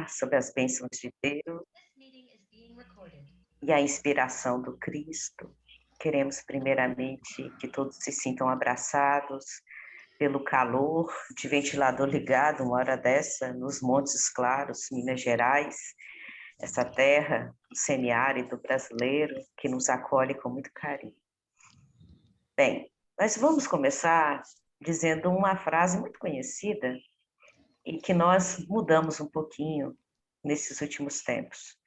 sobre as bênçãos de Deus e a inspiração do Cristo. Queremos, primeiramente, que todos se sintam abraçados pelo calor de ventilador ligado, uma hora dessa, nos Montes Claros, Minas Gerais, essa terra, o semiárido brasileiro, que nos acolhe com muito carinho. Bem, nós vamos começar dizendo uma frase muito conhecida e que nós mudamos um pouquinho nesses últimos tempos.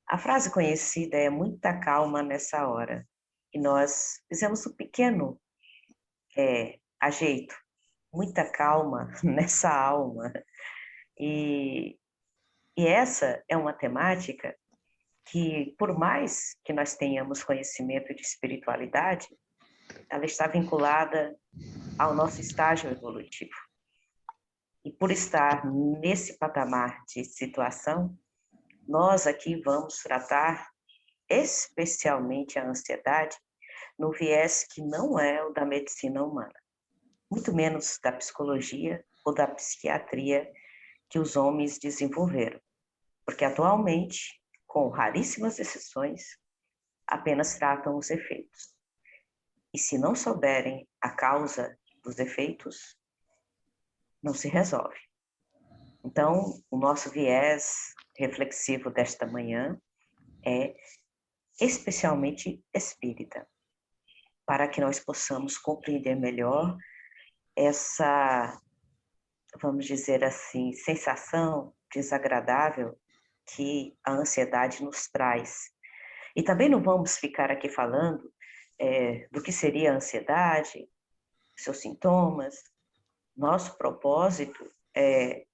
A frase conhecida é muita calma nessa hora. E nós fizemos um pequeno ajeito, muita calma nessa alma. E essa é uma temática que, por mais que nós tenhamos conhecimento de espiritualidade, ela está vinculada ao nosso estágio evolutivo. E por estar nesse patamar de situação, nós aqui vamos tratar especialmente a ansiedade no viés que não é o da medicina humana, muito menos da psicologia ou da psiquiatria que os homens desenvolveram, porque atualmente, com raríssimas exceções, apenas tratam os efeitos. E se não souberem a causa dos efeitos, não se resolve. Então, o nosso viés reflexivo desta manhã é especialmente espírita, para que nós possamos compreender melhor essa, vamos dizer assim, sensação desagradável que a ansiedade nos traz. E também não vamos ficar aqui falando do que seria a ansiedade, seus sintomas. Nosso propósito é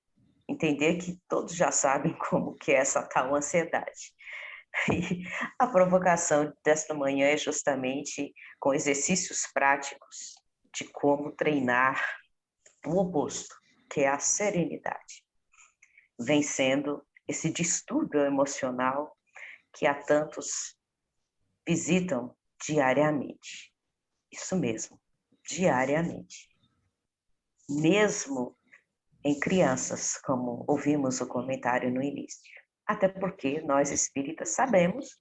entender que todos já sabem como que é essa tal ansiedade. E a provocação desta manhã é justamente com exercícios práticos de como treinar o oposto, que é a serenidade, vencendo esse distúrbio emocional que a tantos visitam diariamente. Isso mesmo, diariamente. Mesmo em crianças, como ouvimos o comentário no início. Até porque nós espíritas sabemos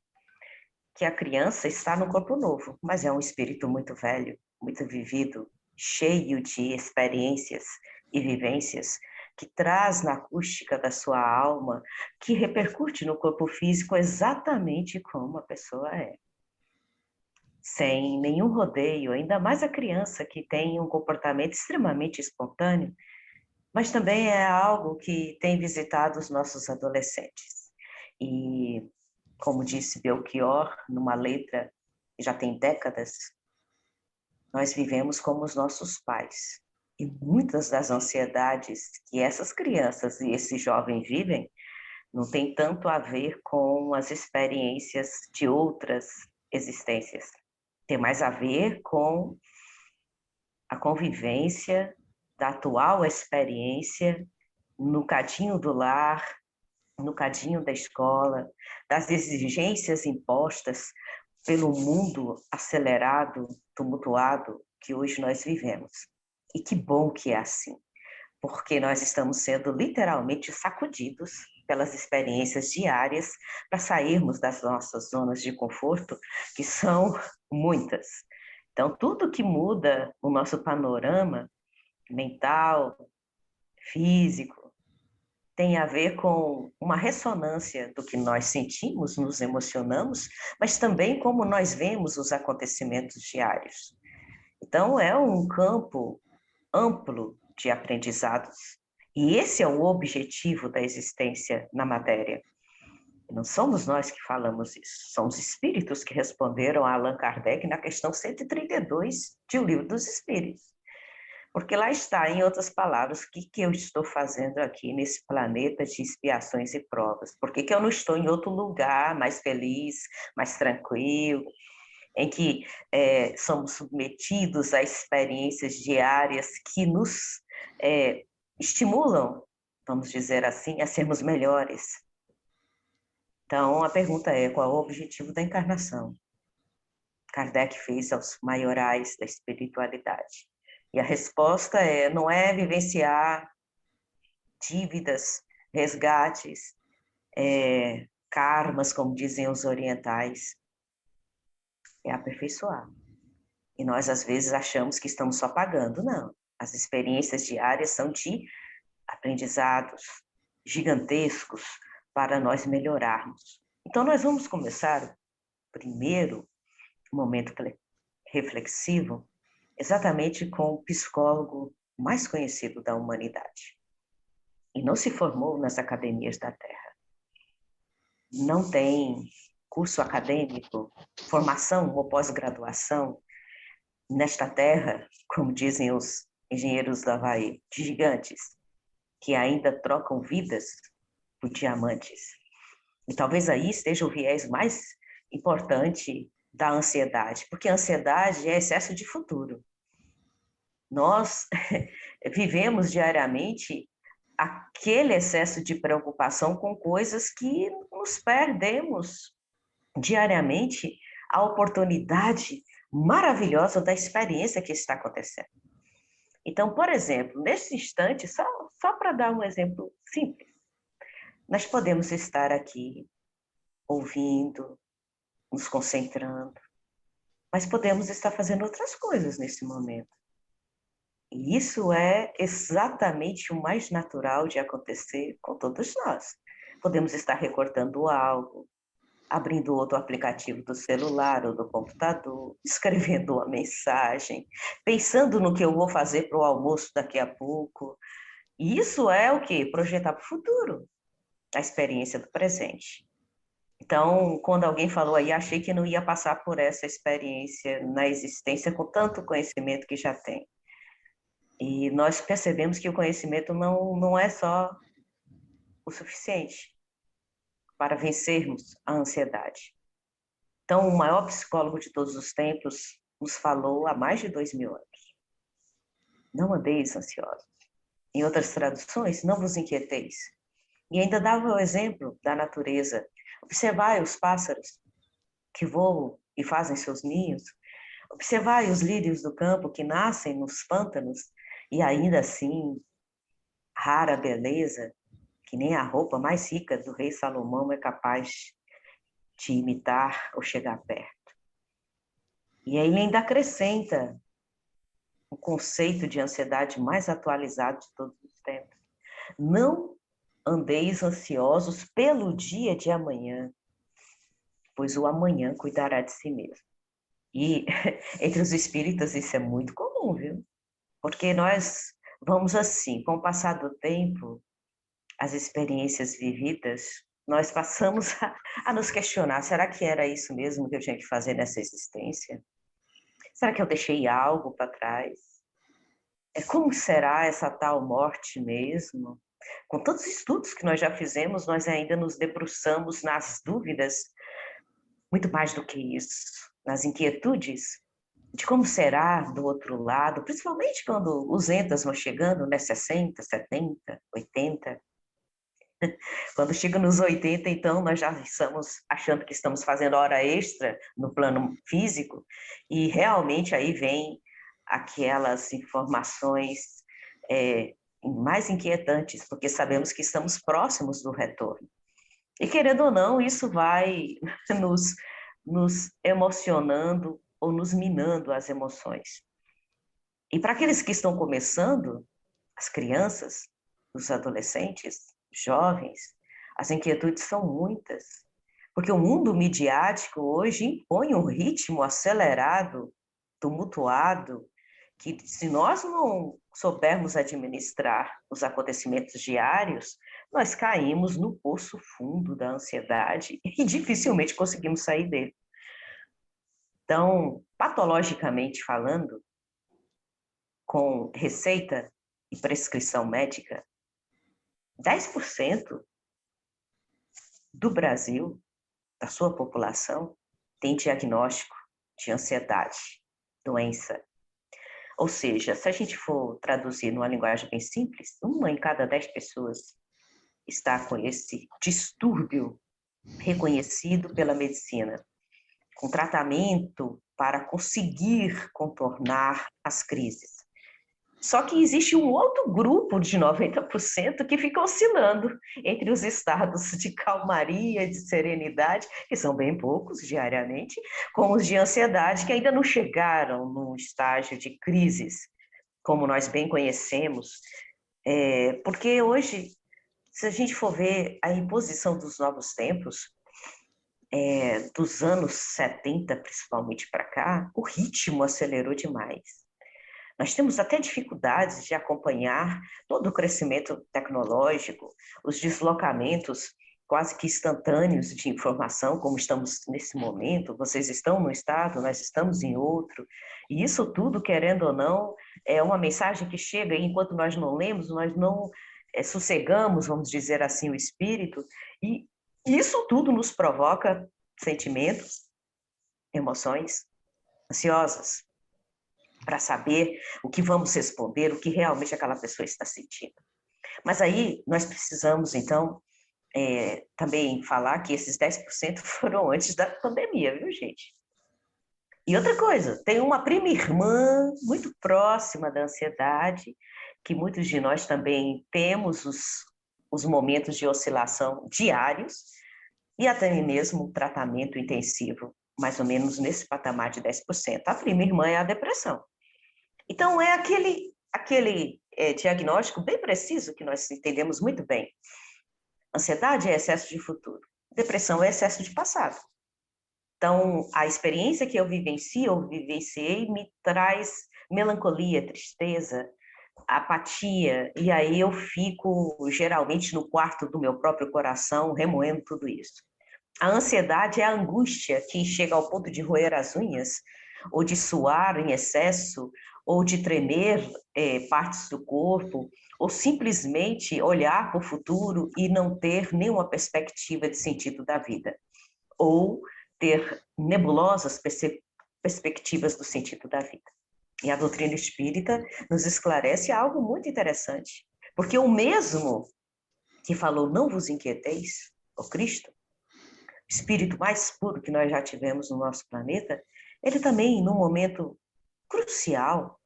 que a criança está no corpo novo, mas é um espírito muito velho, muito vivido, cheio de experiências e vivências, que traz na acústica da sua alma, que repercute no corpo físico exatamente como a pessoa é. Sem nenhum rodeio, ainda mais a criança que tem um comportamento extremamente espontâneo, mas também é algo que tem visitado os nossos adolescentes. E, como disse Belchior, numa letra que já tem décadas, nós vivemos como os nossos pais. E muitas das ansiedades que essas crianças e esses jovens vivem não tem tanto a ver com as experiências de outras existências. Tem mais a ver com a convivência da atual experiência no cadinho do lar, no cadinho da escola, das exigências impostas pelo mundo acelerado, tumultuado que hoje nós vivemos. E que bom que é assim, porque nós estamos sendo literalmente sacudidos pelas experiências diárias para sairmos das nossas zonas de conforto, que são muitas. Então, tudo que muda o nosso panorama mental, físico, tem a ver com uma ressonância do que nós sentimos, nos emocionamos, mas também como nós vemos os acontecimentos diários. Então, é um campo amplo de aprendizados. E esse é o objetivo da existência na matéria. Não somos nós que falamos isso, são os espíritos que responderam a Allan Kardec na questão 132 de O Livro dos Espíritos. Porque lá está, em outras palavras, o que eu estou fazendo aqui nesse planeta de expiações e provas? Por que eu não estou em outro lugar mais feliz, mais tranquilo, em que somos submetidos a experiências diárias que nos estimulam, vamos dizer assim, a sermos melhores? Então, a pergunta é, qual é o objetivo da encarnação? Kardec fez aos maiorais da espiritualidade. E a resposta não é vivenciar dívidas resgates, karmas, como dizem os orientais, é aperfeiçoar. E nós, às vezes, achamos que estamos só pagando. Não. As experiências diárias são de aprendizados gigantescos para nós melhorarmos. Então, nós vamos começar, primeiro, momento reflexivo, exatamente com o psicólogo mais conhecido da humanidade. E não se formou nas academias da Terra. Não tem curso acadêmico, formação ou pós-graduação nesta Terra, como dizem os engenheiros do Havaí, de gigantes, que ainda trocam vidas por diamantes. E talvez aí esteja o viés mais importante da ansiedade, porque a ansiedade é excesso de futuro. Nós vivemos diariamente aquele excesso de preocupação com coisas que nos perdemos diariamente a oportunidade maravilhosa da experiência que está acontecendo. Então, por exemplo, nesse instante, só para dar um exemplo simples, nós podemos estar aqui ouvindo, nos concentrando, mas podemos estar fazendo outras coisas nesse momento. E isso é exatamente o mais natural de acontecer com todos nós. Podemos estar recortando algo, abrindo outro aplicativo do celular ou do computador, escrevendo uma mensagem, pensando no que eu vou fazer para o almoço daqui a pouco. E isso é o quê? Projetar para o futuro, a experiência do presente. Então, quando alguém falou aí, achei que não ia passar por essa experiência na existência com tanto conhecimento que já tem. E nós percebemos que o conhecimento não é só o suficiente para vencermos a ansiedade. Então, o maior psicólogo de todos os tempos nos falou há mais de 2000 anos. Não andeis ansiosos. Em outras traduções, não vos inquieteis. E ainda dava o exemplo da natureza. Observai os pássaros que voam e fazem seus ninhos. Observai os lírios do campo que nascem nos pântanos e ainda assim, rara beleza, que nem a roupa mais rica do rei Salomão é capaz de imitar ou chegar perto. E aí ele ainda acrescenta o conceito de ansiedade mais atualizado de todos os tempos. Não andeis ansiosos pelo dia de amanhã, pois o amanhã cuidará de si mesmo. E entre os espíritas isso é muito comum, viu? Porque nós vamos assim, com o passar do tempo, as experiências vividas, nós passamos a nos questionar, será que era isso mesmo que eu tinha que fazer nessa existência? Será que eu deixei algo para trás? Como será essa tal morte mesmo? Com todos os estudos que nós já fizemos, nós ainda nos debruçamos nas dúvidas, muito mais do que isso, nas inquietudes de como será do outro lado, principalmente quando os entas vão chegando, né, 60, 70, 80. Quando chega nos 80, então, nós já estamos achando que estamos fazendo hora extra no plano físico, e realmente aí vem aquelas informações mais inquietantes, porque sabemos que estamos próximos do retorno. E querendo ou não, isso vai nos emocionando ou nos minando as emoções. E para aqueles que estão começando, as crianças, os adolescentes, jovens, as inquietudes são muitas, porque o mundo midiático hoje impõe um ritmo acelerado, tumultuado, que se nós não soubermos administrar os acontecimentos diários, nós caímos no poço fundo da ansiedade e dificilmente conseguimos sair dele. Então, patologicamente falando, com receita e prescrição médica, 10% do Brasil, da sua população, tem diagnóstico de ansiedade, doença. Ou seja, se a gente for traduzir numa linguagem bem simples, 1 em cada 10 pessoas está com esse distúrbio reconhecido pela medicina, com tratamento para conseguir contornar as crises. Só que existe um outro grupo de 90% que fica oscilando entre os estados de calmaria, de serenidade, que são bem poucos diariamente, com os de ansiedade, que ainda não chegaram no estágio de crises, como nós bem conhecemos. Porque hoje, se a gente for ver a imposição dos novos tempos, dos anos 70 principalmente para cá, o ritmo acelerou demais. Nós temos até dificuldades de acompanhar todo o crescimento tecnológico, os deslocamentos quase que instantâneos de informação, como estamos nesse momento. Vocês estão num estado, nós estamos em outro. E isso tudo, querendo ou não, é uma mensagem que chega e enquanto nós não lemos, nós não sossegamos, vamos dizer assim, o espírito. E isso tudo nos provoca sentimentos, emoções ansiosas, para saber o que vamos responder, o que realmente aquela pessoa está sentindo. Mas aí nós precisamos, então, também falar que esses 10% foram antes da pandemia, viu, gente? E outra coisa, tem uma prima irmã muito próxima da ansiedade, que muitos de nós também temos os momentos de oscilação diários, e até mesmo tratamento intensivo, mais ou menos nesse patamar de 10%. A prima irmã é a depressão. Então, é aquele diagnóstico bem preciso que nós entendemos muito bem. Ansiedade é excesso de futuro. Depressão é excesso de passado. Então, a experiência que eu vivenciei, me traz melancolia, tristeza, apatia, e aí eu fico geralmente no quarto do meu próprio coração remoendo tudo isso. A ansiedade é a angústia que chega ao ponto de roer as unhas, ou de suar em excesso, ou de tremer partes do corpo, ou simplesmente olhar para o futuro e não ter nenhuma perspectiva de sentido da vida, ou ter nebulosas perspectivas do sentido da vida. E a doutrina espírita nos esclarece algo muito interessante, porque o mesmo que falou, não vos inquieteis, o Cristo, espírito mais puro que nós já tivemos no nosso planeta, ele também, num momento crucial,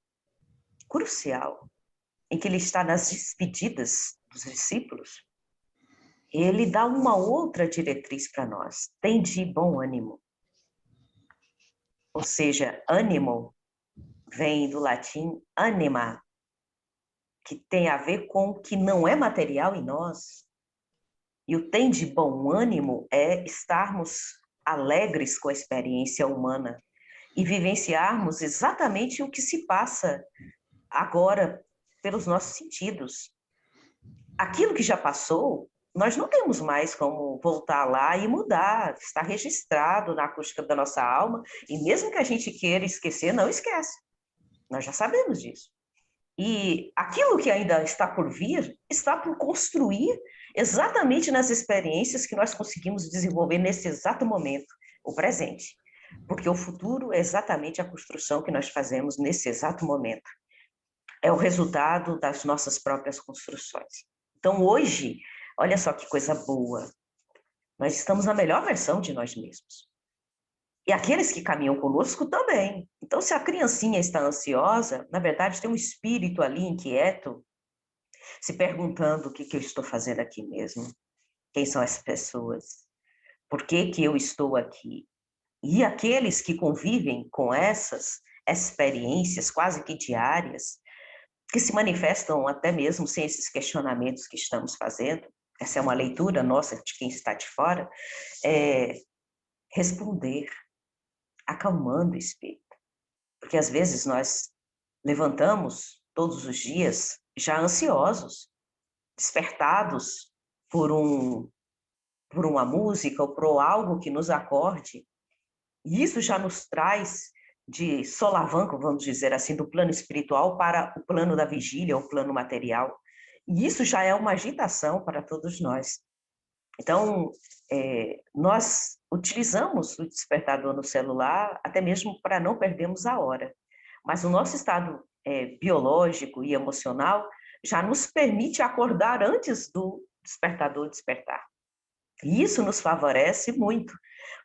em que ele está nas despedidas dos discípulos, ele dá uma outra diretriz para nós: tende bom ânimo. Ou seja, ânimo vem do latim anima, que tem a ver com o que não é material em nós. E o tende bom ânimo é estarmos alegres com a experiência humana e vivenciarmos exatamente o que se passa agora pelos nossos sentidos. Aquilo que já passou, nós não temos mais como voltar lá e mudar, está registrado na acústica da nossa alma, e mesmo que a gente queira esquecer, não esquece. Nós já sabemos disso. E aquilo que ainda está por vir, está por construir exatamente nas experiências que nós conseguimos desenvolver nesse exato momento, o presente. Porque o futuro é exatamente a construção que nós fazemos nesse exato momento. É o resultado das nossas próprias construções. Então, hoje, olha só que coisa boa, nós estamos na melhor versão de nós mesmos. E aqueles que caminham conosco também. Então, se a criancinha está ansiosa, na verdade, tem um espírito ali inquieto, se perguntando o que eu estou fazendo aqui mesmo. Quem são as pessoas? Por que eu estou aqui? E aqueles que convivem com essas experiências quase que diárias, que se manifestam até mesmo sem esses questionamentos que estamos fazendo, essa é uma leitura nossa de quem está de fora, responder, acalmando o espírito. Porque às vezes nós levantamos todos os dias já ansiosos, despertados por uma música ou por algo que nos acorde. E isso já nos traz de solavanco, vamos dizer assim, do plano espiritual para o plano da vigília, o plano material. E isso já é uma agitação para todos nós. Então, nós utilizamos o despertador no celular até mesmo para não perdermos a hora. Mas o nosso estado biológico e emocional já nos permite acordar antes do despertador despertar. E isso nos favorece muito,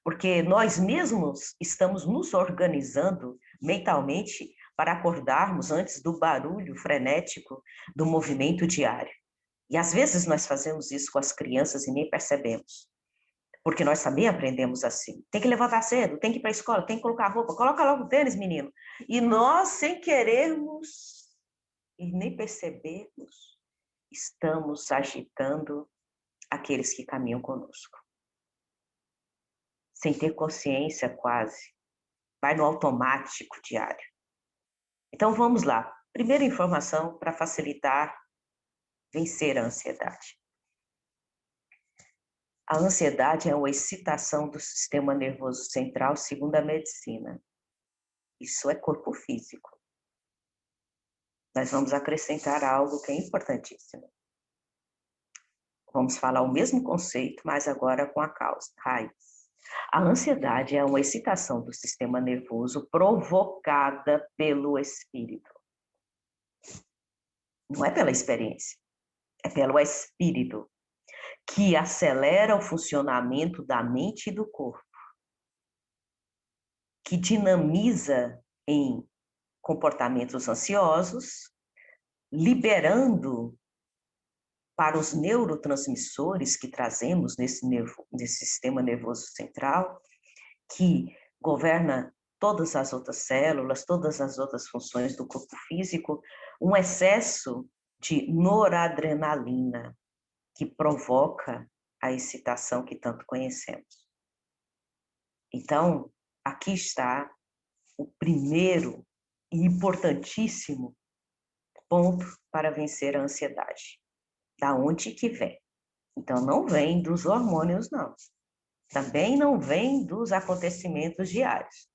porque nós mesmos estamos nos organizando mentalmente para acordarmos antes do barulho frenético do movimento diário. E às vezes nós fazemos isso com as crianças e nem percebemos. Porque nós também aprendemos assim. Tem que levantar cedo, tem que ir para a escola, tem que colocar roupa, coloca logo o tênis, menino. E nós, sem querermos e nem percebermos, estamos agitando aqueles que caminham conosco. Sem ter consciência quase. Vai no automático diário. Então vamos lá. Primeira informação para facilitar vencer a ansiedade. A ansiedade é uma excitação do sistema nervoso central, segundo a medicina. Isso é corpo físico. Nós vamos acrescentar algo que é importantíssimo. Vamos falar o mesmo conceito, mas agora com a causa, raiz. A ansiedade é uma excitação do sistema nervoso provocada pelo espírito. Não é pela experiência, é pelo espírito, que acelera o funcionamento da mente e do corpo, que dinamiza em comportamentos ansiosos, liberando para os neurotransmissores que trazemos nesse sistema nervoso central, que governa todas as outras células, todas as outras funções do corpo físico, um excesso de noradrenalina, que provoca a excitação que tanto conhecemos. Então, aqui está o primeiro e importantíssimo ponto para vencer a ansiedade. Da onde que vem? Então, não vem dos hormônios, não. Também não vem dos acontecimentos diários.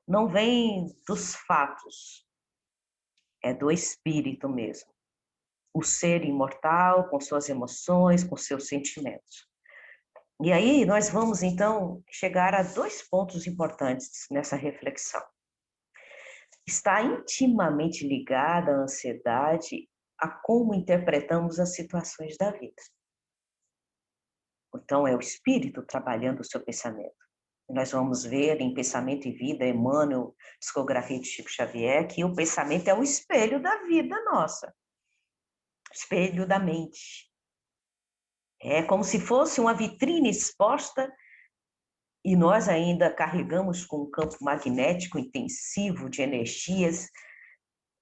Não vem dos fatos. É do espírito mesmo. O ser imortal, com suas emoções, com seus sentimentos. E aí nós vamos, então, chegar a 2 pontos importantes nessa reflexão. Está intimamente ligada a ansiedade a como interpretamos as situações da vida. Então, é o espírito trabalhando o seu pensamento. Nós vamos ver em Pensamento e Vida, Emmanuel, Psicografia de Chico Xavier, que o pensamento é o espelho da vida nossa. Espelho da mente. É como se fosse uma vitrine exposta e nós ainda carregamos com um campo magnético intensivo de energias,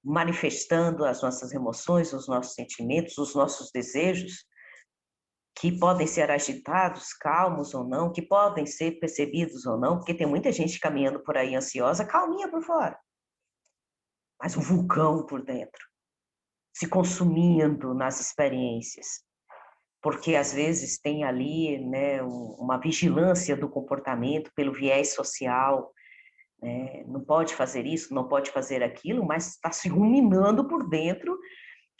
manifestando as nossas emoções, os nossos sentimentos, os nossos desejos, que podem ser agitados, calmos ou não, que podem ser percebidos ou não, porque tem muita gente caminhando por aí ansiosa, calminha por fora, mas um vulcão por dentro, se consumindo nas experiências, porque às vezes tem ali, né, uma vigilância do comportamento pelo viés social, né, não pode fazer isso, não pode fazer aquilo, mas está se ruminando por dentro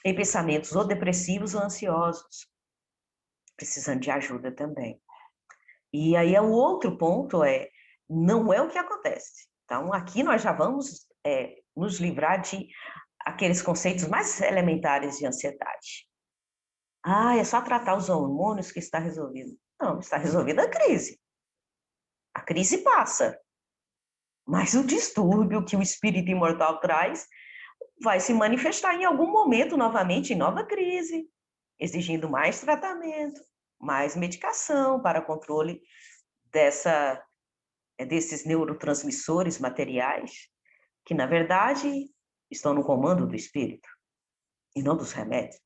em pensamentos ou depressivos ou ansiosos, precisando de ajuda também. E aí o outro ponto não é o que acontece. Então, aqui nós já vamos nos livrar de aqueles conceitos mais elementares de ansiedade. É só tratar os hormônios que está resolvido. Não, está resolvida a crise. A crise passa. Mas o distúrbio que o espírito imortal traz vai se manifestar em algum momento novamente em nova crise, exigindo mais tratamento, mais medicação para controle desses neurotransmissores materiais, que, na verdade, estão no comando do espírito, e não dos remédios.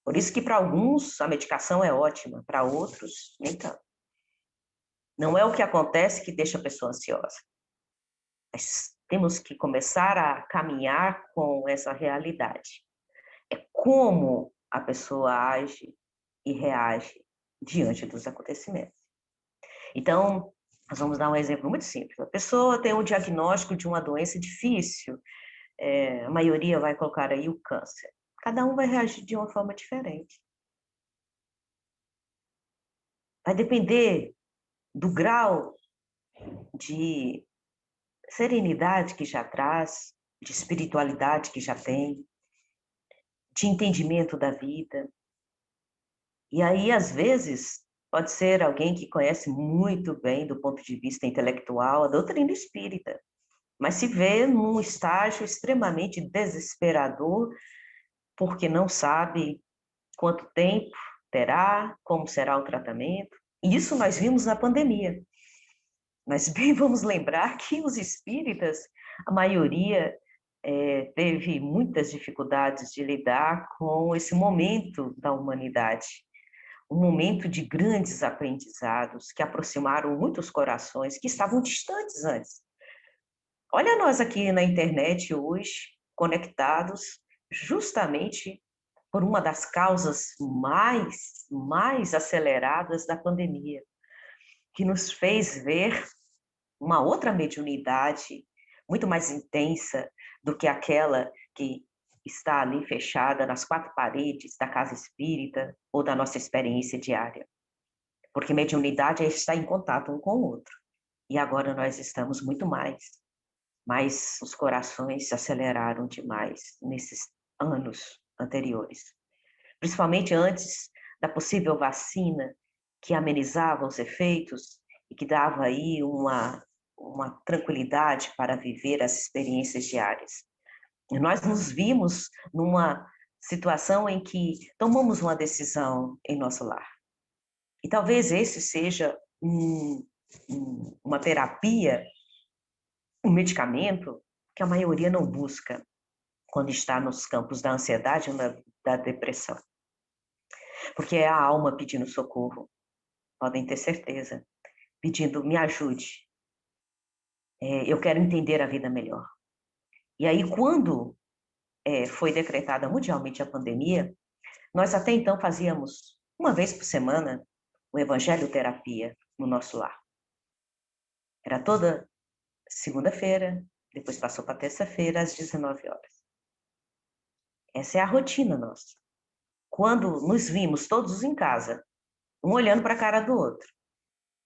Por isso que, para alguns, a medicação é ótima, para outros, nem tanto. Não é o que acontece que deixa a pessoa ansiosa. Mas temos que começar a caminhar com essa realidade. É como a pessoa age e reage diante dos acontecimentos. Então, nós vamos dar um exemplo muito simples. A pessoa tem um diagnóstico de uma doença difícil, a maioria vai colocar aí o câncer. Cada um vai reagir de uma forma diferente. Vai depender do grau de serenidade que já traz, de espiritualidade que já tem, de entendimento da vida. E aí, às vezes, pode ser alguém que conhece muito bem, do ponto de vista intelectual, a doutrina espírita. mas se vê num estágio extremamente desesperador, porque não sabe quanto tempo terá, como será o tratamento. E isso nós vimos na pandemia. Mas bem vamos lembrar que os espíritas, a maioria, teve muitas dificuldades de lidar com esse momento da humanidade. Um momento de grandes aprendizados que aproximaram muitos corações que estavam distantes antes. Olha nós aqui na internet hoje, conectados, justamente por uma das causas mais aceleradas da pandemia, que nos fez ver uma outra mediunidade muito mais intensa do que aquela que está ali fechada nas quatro paredes da casa espírita ou da nossa experiência diária. Porque mediunidade é estar em contato um com o outro. E agora nós estamos muito mais. Mas os corações se aceleraram demais nesses anos anteriores. Principalmente antes da possível vacina que amenizava os efeitos e que dava aí uma tranquilidade para viver as experiências diárias. E nós nos vimos numa situação em que tomamos uma decisão em nosso lar. E talvez esse seja uma terapia, um medicamento que a maioria não busca quando está nos campos da ansiedade ou da depressão. Porque é a alma pedindo socorro, podem ter certeza, pedindo, me ajude, eu quero entender a vida melhor. E aí, quando foi decretada mundialmente a pandemia, nós até então fazíamos, uma vez por semana, o Evangelho Terapia no nosso lar. Era toda segunda-feira, depois passou para terça-feira, às 19 horas. Essa é a rotina nossa. Quando nos vimos todos em casa, um olhando para a cara do outro,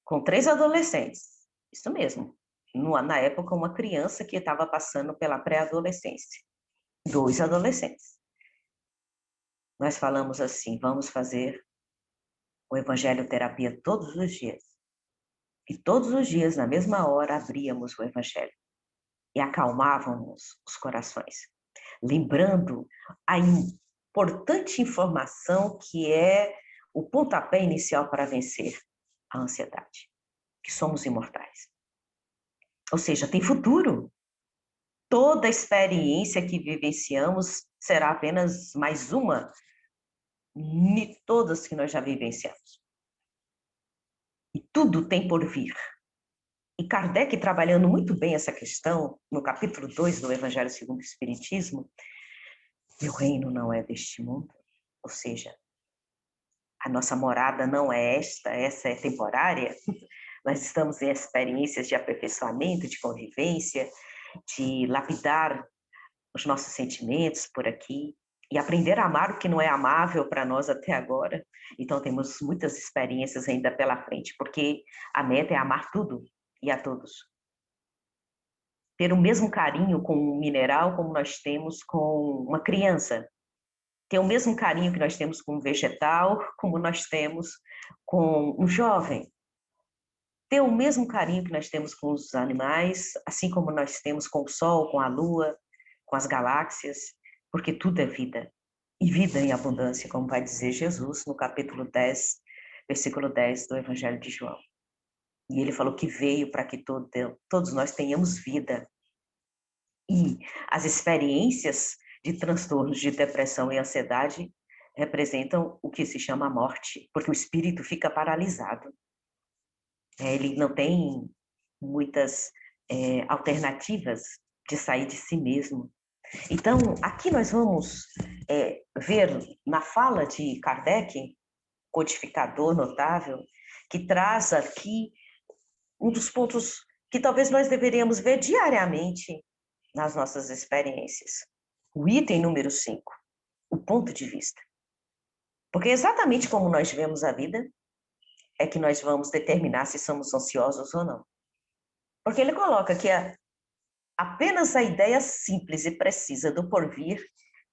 com 3 adolescentes, isso mesmo, na época uma criança que estava passando pela pré-adolescência, 2 adolescentes. Nós falamos assim, vamos fazer o Evangelho Terapia todos os dias. E todos os dias, na mesma hora, abríamos o Evangelho e acalmávamos os corações, lembrando a importante informação que é o pontapé inicial para vencer a ansiedade, que somos imortais. Ou seja, tem futuro. Toda experiência que vivenciamos será apenas mais uma de todas que nós já vivenciamos. E tudo tem por vir. E Kardec, trabalhando muito bem essa questão, no capítulo 2 do Evangelho segundo o Espiritismo, meu reino não é deste mundo, ou seja, a nossa morada não é essa é temporária, nós estamos em experiências de aperfeiçoamento, de convivência, de lapidar os nossos sentimentos por aqui, e aprender a amar o que não é amável para nós até agora. Então, temos muitas experiências ainda pela frente, porque a meta é amar tudo e a todos. Ter o mesmo carinho com um mineral como nós temos com uma criança. Ter o mesmo carinho que nós temos com um vegetal, como nós temos com um jovem. Ter o mesmo carinho que nós temos com os animais, assim como nós temos com o sol, com a lua, com as galáxias, porque tudo é vida. E vida em abundância, como vai dizer Jesus no capítulo 10, versículo 10 do Evangelho de João. E ele falou que veio para que todos nós tenhamos vida. E as experiências de transtornos de depressão e ansiedade representam o que se chama a morte, porque o espírito fica paralisado. Ele não tem muitas alternativas de sair de si mesmo. Então, aqui nós vamos ver na fala de Kardec, codificador notável, que traz aqui um dos pontos que talvez nós deveríamos ver diariamente nas nossas experiências. O item número 5, o ponto de vista. Porque exatamente como nós vemos a vida, é que nós vamos determinar se somos ansiosos ou não. Porque ele coloca que apenas a ideia simples e precisa do porvir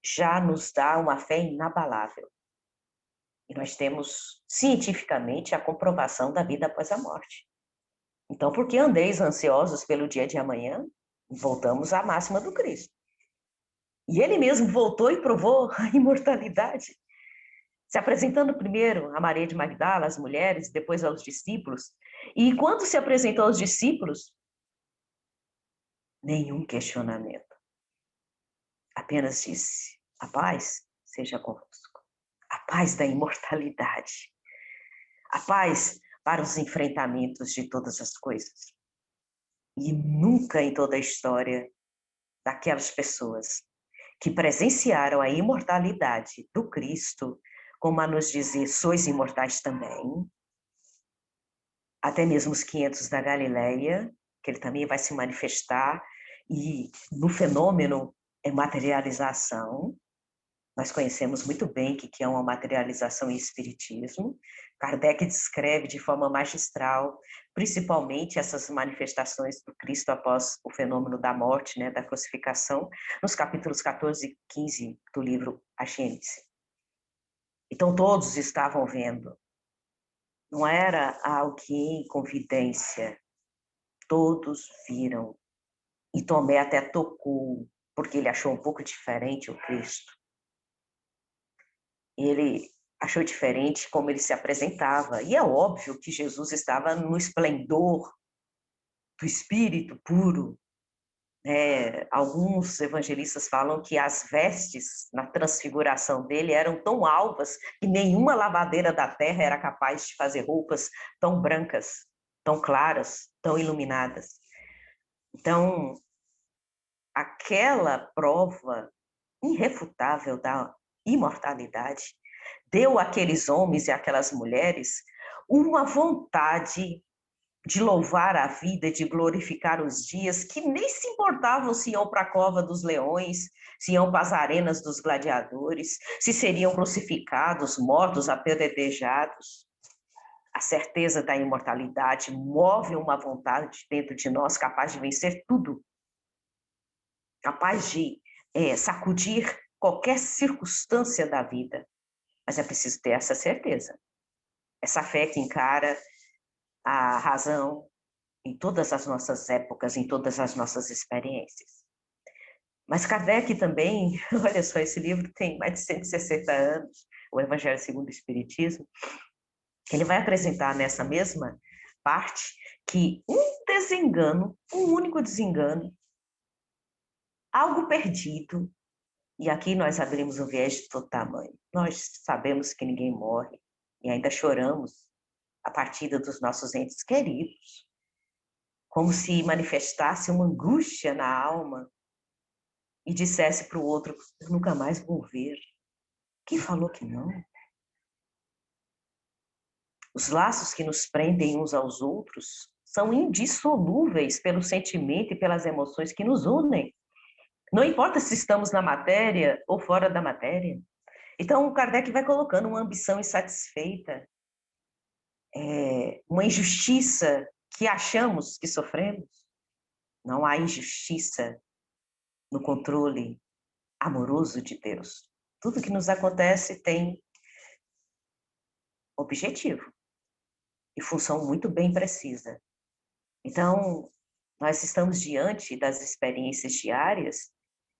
já nos dá uma fé inabalável. E nós temos, cientificamente, a comprovação da vida após a morte. Então, por que andeis ansiosos pelo dia de amanhã? Voltamos à máxima do Cristo. E ele mesmo voltou e provou a imortalidade, se apresentando primeiro a Maria de Magdala, às mulheres, depois aos discípulos. E quando se apresentou aos discípulos, nenhum questionamento. Apenas disse: a paz seja convosco. A paz da imortalidade. A paz para os enfrentamentos de todas as coisas. E nunca em toda a história daquelas pessoas que presenciaram a imortalidade do Cristo, como a nos dizer, sois imortais também, até mesmo os 500 da Galileia, que ele também vai se manifestar, e no fenômeno é materialização. Nós conhecemos muito bem o que é uma materialização em espiritismo. Kardec descreve de forma magistral, principalmente essas manifestações do Cristo após o fenômeno da morte, né, da crucificação, nos capítulos 14 e 15 do livro A Gênese. Então todos estavam vendo. Não era alguém com vidência. Todos viram. E Tomé até tocou, porque ele achou um pouco diferente o Cristo. Ele achou diferente como ele se apresentava. E é óbvio que Jesus estava no esplendor do Espírito puro. Alguns evangelistas falam que as vestes na transfiguração dele eram tão alvas que nenhuma lavadeira da terra era capaz de fazer roupas tão brancas, tão claras, tão iluminadas. Então, aquela prova irrefutável da imortalidade deu àqueles homens e àquelas mulheres uma vontade de louvar a vida, de glorificar os dias, que nem se importavam se iam para a cova dos leões, se iam para as arenas dos gladiadores, se seriam crucificados, mortos, apedrejados. A certeza da imortalidade move uma vontade dentro de nós capaz de vencer tudo, capaz de sacudir qualquer circunstância da vida. Mas é preciso ter essa certeza, essa fé que encara a razão em todas as nossas épocas, em todas as nossas experiências. Mas Kardec também, olha só, esse livro tem mais de 160 anos, o Evangelho segundo o Espiritismo, ele vai apresentar nessa mesma parte que um desengano, um único desengano, algo perdido, e aqui nós abrimos um viés de todo tamanho. Nós sabemos que ninguém morre e ainda choramos a partida dos nossos entes queridos, como se manifestasse uma angústia na alma e dissesse para o outro: eu nunca mais vou ver. Quem falou que não? Os laços que nos prendem uns aos outros são indissolúveis pelo sentimento e pelas emoções que nos unem. Não importa se estamos na matéria ou fora da matéria. Então, o Kardec vai colocando uma ambição insatisfeita, uma injustiça que achamos que sofremos. Não há injustiça no controle amoroso de Deus. Tudo que nos acontece tem objetivo e função muito bem precisa. Então, nós estamos diante das experiências diárias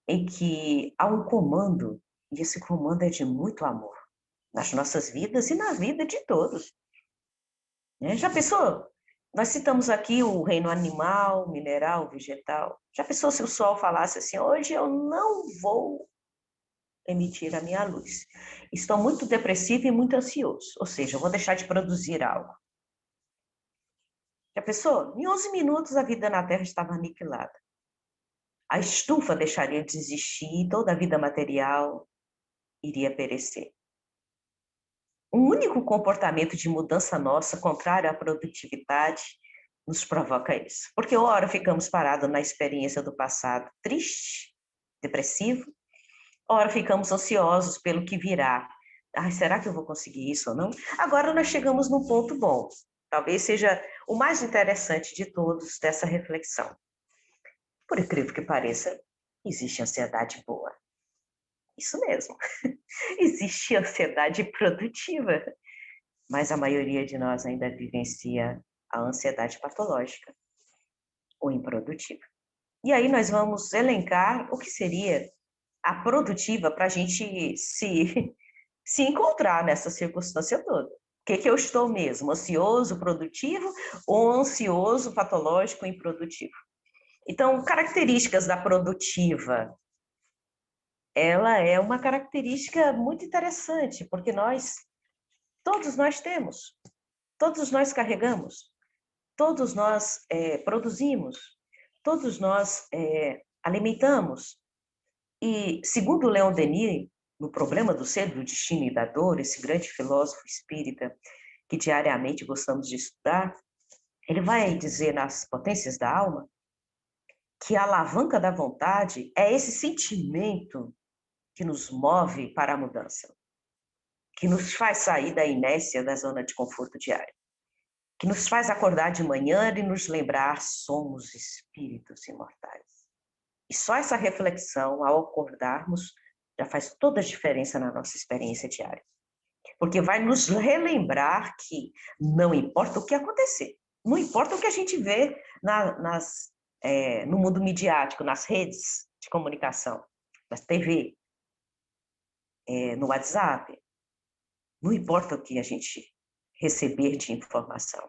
em que há um comando, e esse comando é de muito amor nas nossas vidas e na vida de todos. Já pensou? Nós citamos aqui o reino animal, mineral, vegetal. Já pensou se o sol falasse assim: hoje eu não vou emitir a minha luz. Estou muito depressivo e muito ansioso, ou seja, eu vou deixar de produzir algo. Já pensou? Em 11 minutos a vida na Terra estava aniquilada. A estufa deixaria de existir e toda a vida material iria perecer. Um único comportamento de mudança nossa, contrário à produtividade, nos provoca isso. Porque ora ficamos parados na experiência do passado, triste, depressivo, ora ficamos ansiosos pelo que virá. Será que eu vou conseguir isso ou não? Agora nós chegamos num ponto bom. Talvez seja o mais interessante de todos dessa reflexão. Por incrível que pareça, existe ansiedade boa. Isso mesmo. Existe ansiedade produtiva. Mas a maioria de nós ainda vivencia a ansiedade patológica ou improdutiva. E aí nós vamos elencar o que seria a produtiva para a gente se encontrar nessa circunstância toda. O que eu estou mesmo? Ansioso, produtivo ou ansioso, patológico, improdutivo? Então, características da produtiva. Ela é uma característica muito interessante, porque todos nós temos, todos nós carregamos, todos nós produzimos, todos nós alimentamos. E, segundo Leon Denis, no Problema do Ser, do Destino e da Dor, esse grande filósofo espírita que diariamente gostamos de estudar, ele vai dizer nas Potências da Alma que a alavanca da vontade é esse sentimento que nos move para a mudança, que nos faz sair da inércia da zona de conforto diário, que nos faz acordar de manhã e nos lembrar somos espíritos imortais. E só essa reflexão, ao acordarmos, já faz toda a diferença na nossa experiência diária. Porque vai nos relembrar que não importa o que acontecer, não importa o que a gente vê no mundo midiático, nas redes de comunicação, na TV, no WhatsApp, não importa o que a gente receber de informação,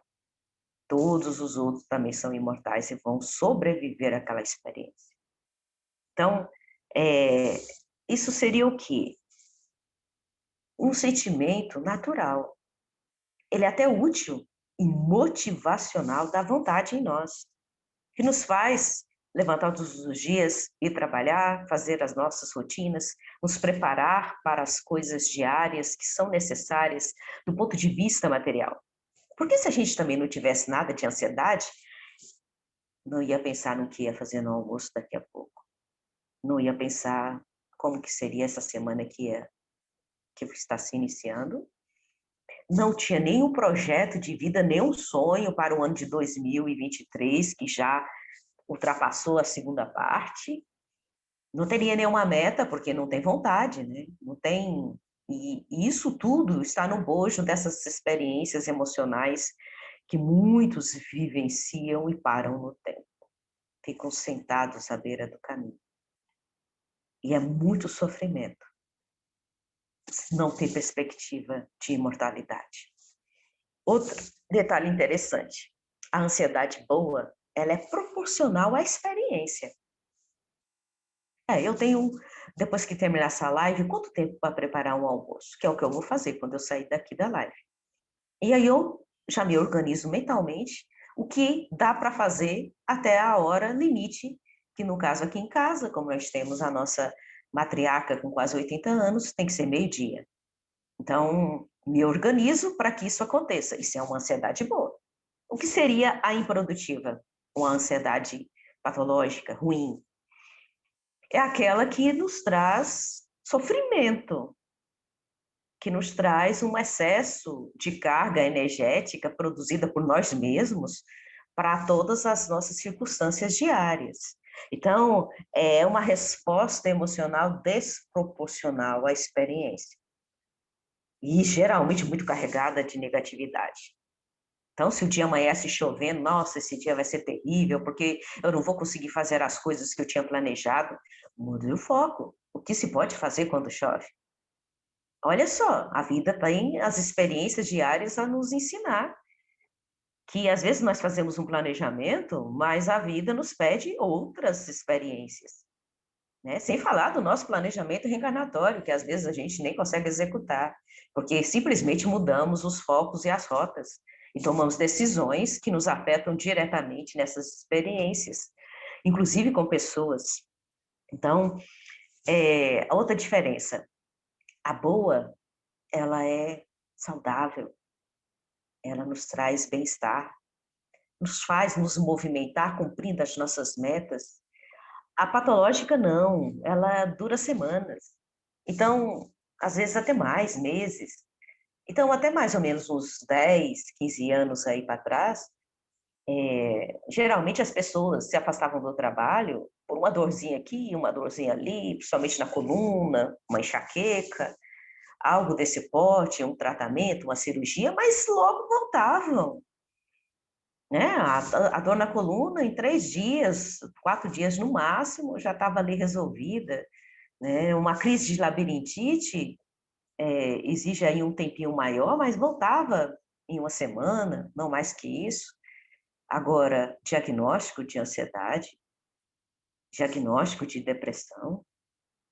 todos os outros também são imortais e vão sobreviver àquela experiência. Então, isso seria o quê? Um sentimento natural. Ele é até útil e motivacional da vontade em nós, que nos faz levantar todos os dias, ir trabalhar, fazer as nossas rotinas, nos preparar para as coisas diárias que são necessárias do ponto de vista material. Porque se a gente também não tivesse nada de ansiedade, não ia pensar no que ia fazer no almoço daqui a pouco. Não ia pensar como que seria essa semana que está se iniciando. Não tinha nenhum projeto de vida, nenhum sonho para o ano de 2023, que já ultrapassou a segunda parte. Não teria nenhuma meta, porque não tem vontade, né? Não tem. E isso tudo está no bojo dessas experiências emocionais que muitos vivenciam e param no tempo. Ficam sentados à beira do caminho. E é muito sofrimento não ter perspectiva de imortalidade. Outro detalhe interessante, a ansiedade boa, ela é proporcional à experiência. Eu tenho, depois que terminar essa live, quanto tempo para preparar um almoço? Que é o que eu vou fazer quando eu sair daqui da live. E aí eu já me organizo mentalmente o que dá para fazer até a hora limite, que no caso aqui em casa, como nós temos a nossa matriarca com quase 80 anos, tem que ser meio-dia. Então, me organizo para que isso aconteça. Isso é uma ansiedade boa. O que seria a improdutiva? Uma ansiedade patológica, ruim? É aquela que nos traz sofrimento, que nos traz um excesso de carga energética produzida por nós mesmos para todas as nossas circunstâncias diárias. Então, é uma resposta emocional desproporcional à experiência e geralmente muito carregada de negatividade. Então, se o dia amanhece chovendo, nossa, esse dia vai ser terrível, porque eu não vou conseguir fazer as coisas que eu tinha planejado. Mude o foco. O que se pode fazer quando chove? Olha só, a vida tem as experiências diárias a nos ensinar, que às vezes nós fazemos um planejamento, mas a vida nos pede outras experiências, né? Sem falar do nosso planejamento reencarnatório, que às vezes a gente nem consegue executar, porque simplesmente mudamos os focos e as rotas e tomamos decisões que nos afetam diretamente nessas experiências, inclusive com pessoas. Então, outra diferença, a boa, ela é saudável, ela nos traz bem-estar, nos faz nos movimentar cumprindo as nossas metas. A patológica não, ela dura semanas. Então, às vezes até mais, meses. Então, até mais ou menos uns 10, 15 anos aí para trás, geralmente as pessoas se afastavam do trabalho por uma dorzinha aqui, uma dorzinha ali, principalmente na coluna, uma enxaqueca, algo desse porte, um tratamento, uma cirurgia, mas logo voltavam. né? A dor na coluna, em 3 dias, 4 dias no máximo, já estava ali resolvida, né? Uma crise de labirintite exige aí um tempinho maior, mas voltava em 1 semana, não mais que isso. Agora, diagnóstico de ansiedade, diagnóstico de depressão,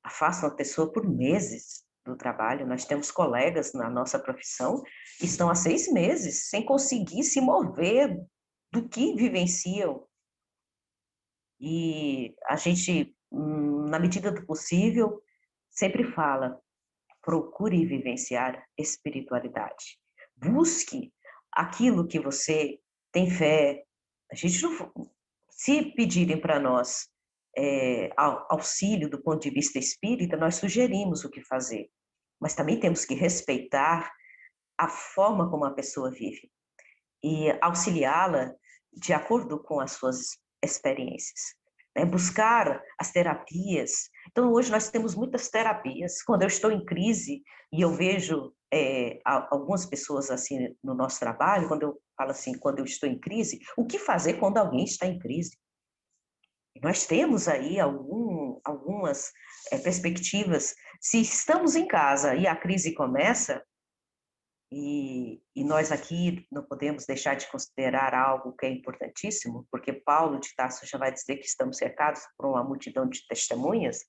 afasta uma pessoa por meses do trabalho. Nós temos colegas na nossa profissão que estão há 6 meses sem conseguir se mover do que vivenciam. E a gente, na medida do possível, sempre fala, procure vivenciar espiritualidade. Busque aquilo que você tem fé. A gente não, se pedirem para nós auxílio do ponto de vista espírita, nós sugerimos o que fazer. Mas também temos que respeitar a forma como a pessoa vive e auxiliá-la de acordo com as suas experiências. Né? Buscar as terapias. Então, hoje nós temos muitas terapias. Quando eu estou em crise e eu vejo algumas pessoas assim no nosso trabalho, quando eu falo assim, quando eu estou em crise, o que fazer quando alguém está em crise? Nós temos aí algumas perspectivas. Se estamos em casa e a crise começa, e nós aqui não podemos deixar de considerar algo que é importantíssimo, porque Paulo de Tarso já vai dizer que estamos cercados por uma multidão de testemunhas,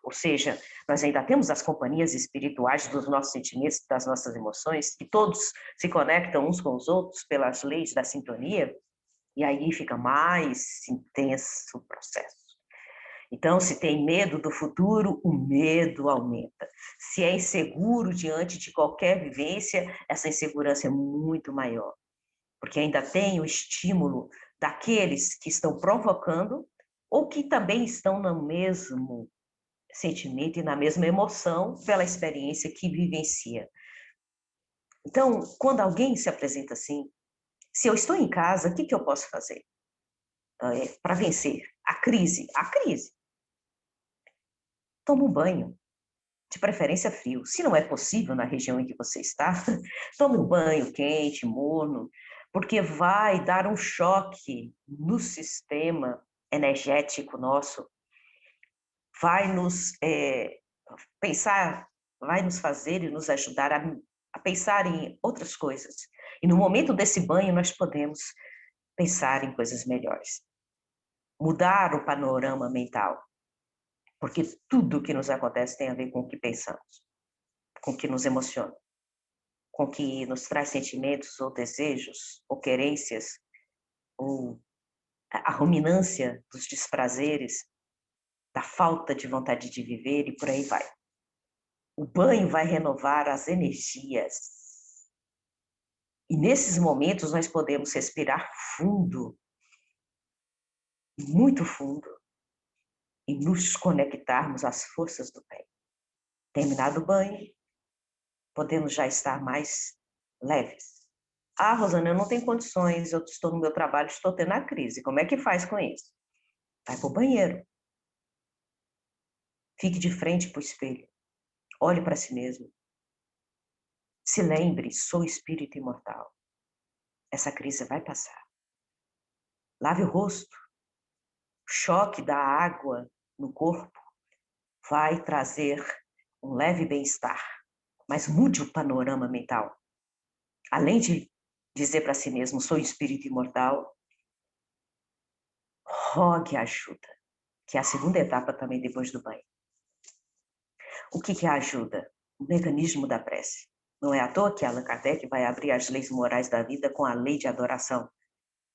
ou seja, nós ainda temos as companhias espirituais dos nossos sentimentos, das nossas emoções, que todos se conectam uns com os outros pelas leis da sintonia, e aí fica mais intenso o processo. Então, se tem medo do futuro, o medo aumenta. Se é inseguro diante de qualquer vivência, essa insegurança é muito maior, porque ainda tem o estímulo daqueles que estão provocando ou que também estão no mesmo sentimento e na mesma emoção pela experiência que vivencia. Então, quando alguém se apresenta assim, se eu estou em casa, o que eu posso fazer para vencer a crise? A crise. Toma um banho, de preferência frio. Se não é possível na região em que você está, tome um banho quente, morno, porque vai dar um choque no sistema energético nosso, vai nos pensar, vai nos fazer e nos ajudar a pensar em outras coisas. E no momento desse banho nós podemos pensar em coisas melhores, mudar o panorama mental, porque tudo o que nos acontece tem a ver com o que pensamos, com o que nos emociona, com o que nos traz sentimentos ou desejos ou querências, ou a ruminância dos desprazeres, da falta de vontade de viver e por aí vai. O banho vai renovar as energias. E nesses momentos nós podemos respirar fundo, muito fundo, e nos conectarmos às forças do bem. Terminado o banho, podemos já estar mais leves. Ah, Rosana, eu não tenho condições, eu estou no meu trabalho, estou tendo a crise. Como é que faz com isso? Vai para o banheiro. Fique de frente para o espelho. Olhe para si mesmo. Se lembre, sou espírito imortal. Essa crise vai passar. Lave o rosto. O choque da água no corpo vai trazer um leve bem-estar, mas mude o panorama mental. Além de dizer para si mesmo, sou espírito imortal, rogue ajuda, que é a segunda etapa também depois do banho. O que é a ajuda? O mecanismo da prece. Não é à toa que Allan Kardec vai abrir as leis morais da vida com a lei de adoração.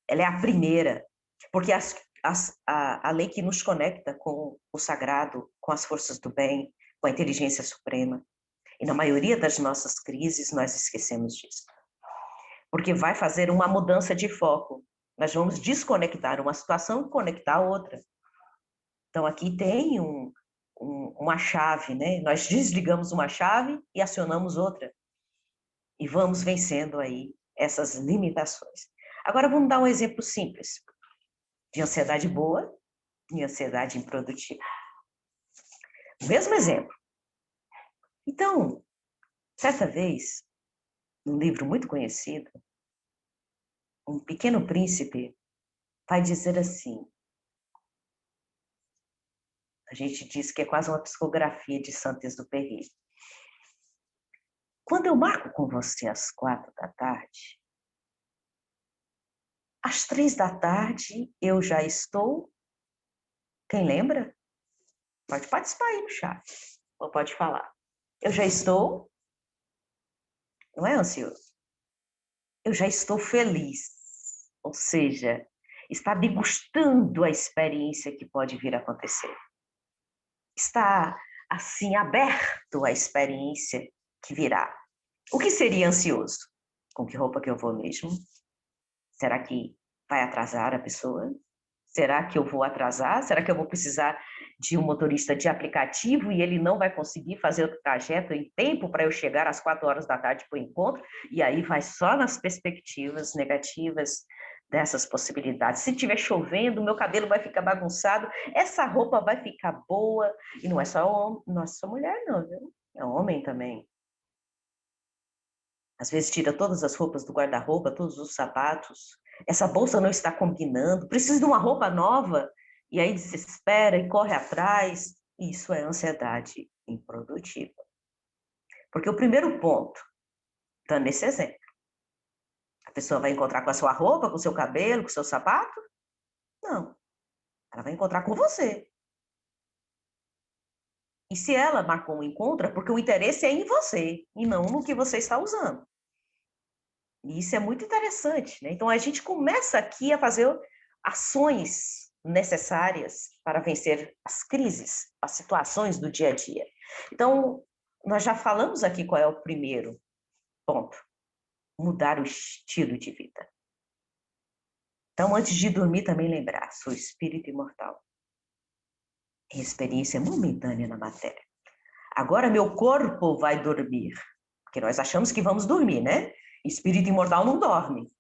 Ela é a primeira, porque a lei que nos conecta com o sagrado, com as forças do bem, com a inteligência suprema. E na maioria das nossas crises nós esquecemos disso. Porque vai fazer uma mudança de foco. Nós vamos desconectar uma situação e conectar a outra. Então aqui tem uma chave, né? Nós desligamos uma chave e acionamos outra. E vamos vencendo aí essas limitações. Agora vamos dar um exemplo simples de ansiedade boa e ansiedade improdutiva. Mesmo exemplo. Então, certa vez, num livro muito conhecido, um pequeno príncipe vai dizer assim, a gente diz que é quase uma psicografia de Saint-Exupéry. Quando eu marco com você às 4 da tarde, às 3 da tarde eu já estou... Quem lembra? Pode participar aí no chat, ou pode falar. Eu já estou... Não é ansioso? Eu já estou feliz. Ou seja, está degustando a experiência que pode vir a acontecer. Está, assim, aberto à experiência que virá. O que seria ansioso? Com que roupa que eu vou mesmo? Será que vai atrasar a pessoa? Será que eu vou atrasar? Será que eu vou precisar de um motorista de aplicativo e ele não vai conseguir fazer o trajeto em tempo para eu chegar às 4 horas da tarde para o encontro? E aí vai só nas perspectivas negativas dessas possibilidades. Se estiver chovendo, meu cabelo vai ficar bagunçado, essa roupa vai ficar boa. E não é só mulher, não, viu? É homem também. Às vezes tira todas as roupas do guarda-roupa, todos os sapatos. Essa bolsa não está combinando, precisa de uma roupa nova. E aí desespera e corre atrás. Isso é ansiedade improdutiva. Porque o primeiro ponto, dando esse exemplo, a pessoa vai encontrar com a sua roupa, com o seu cabelo, com o seu sapato? Não. Ela vai encontrar com você. E se ela marcou um encontro, é porque o interesse é em você e não no que você está usando. E isso é muito interessante, né? Então, a gente começa aqui a fazer ações necessárias para vencer as crises, as situações do dia a dia. Então, nós já falamos aqui qual é o primeiro ponto: mudar o estilo de vida. Então, antes de dormir, também lembrar, sou espírito imortal. Tem experiência momentânea na matéria. Agora, meu corpo vai dormir, porque nós achamos que vamos dormir, né? Espírito imortal não dorme.